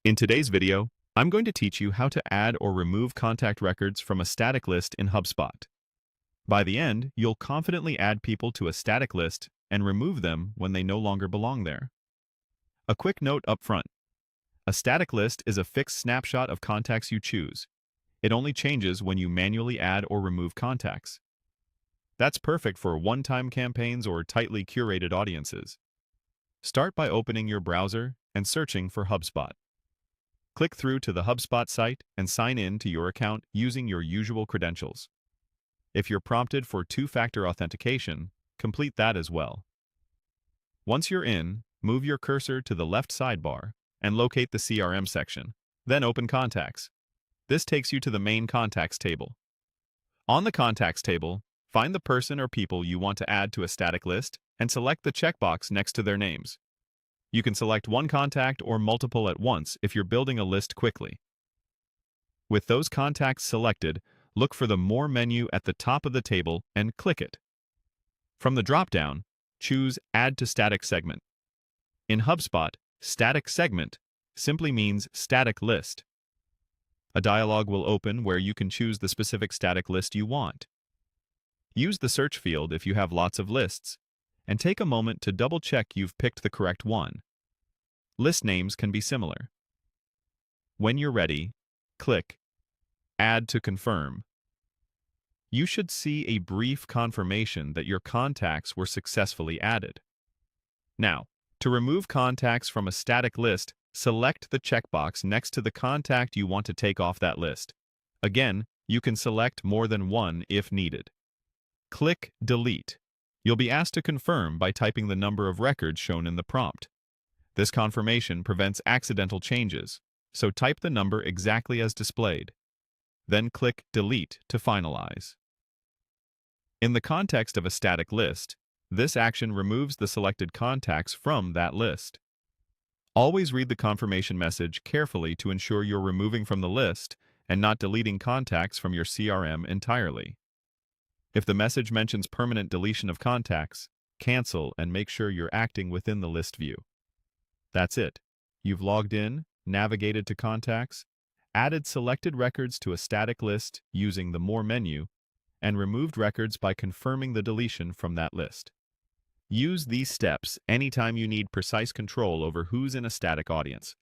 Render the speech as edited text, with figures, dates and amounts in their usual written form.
In today's video, I'm going to teach you how to add or remove contact records from a static list in HubSpot. By the end, you'll confidently add people to a static list and remove them when they no longer belong there. A quick note up front. A static list is a fixed snapshot of contacts you choose. It only changes when you manually add or remove contacts. That's perfect for one-time campaigns or tightly curated audiences. Start by opening your browser and searching for HubSpot. Click through to the HubSpot site and sign in to your account using your usual credentials. If you're prompted for two-factor authentication, complete that as well. Once you're in, move your cursor to the left sidebar and locate the CRM section. Then open Contacts. This takes you to the main Contacts table. On the Contacts table, find the person or people you want to add to a static list and select the checkbox next to their names. You can select one contact or multiple at once if you're building a list quickly. With those contacts selected, look for the More menu at the top of the table and click it. From the drop-down, choose Add to Static Segment. In HubSpot, Static Segment simply means static list. A dialog will open where you can choose the specific static list you want. Use the search field if you have lots of lists, and take a moment to double-check you've picked the correct one. List names can be similar. When you're ready, click Add to confirm. You should see a brief confirmation that your contacts were successfully added. Now, to remove contacts from a static list, select the checkbox next to the contact you want to take off that list. Again, you can select more than one if needed. Click Delete. You'll be asked to confirm by typing the number of records shown in the prompt. This confirmation prevents accidental changes, so type the number exactly as displayed. Then click Delete to finalize. In the context of a static list, this action removes the selected contacts from that list. Always read the confirmation message carefully to ensure you're removing from the list and not deleting contacts from your CRM entirely. If the message mentions permanent deletion of contacts, cancel and make sure you're acting within the list view. That's it. You've logged in, navigated to contacts, added selected records to a static list using the More menu, and removed records by confirming the deletion from that list. Use these steps anytime you need precise control over who's in a static audience.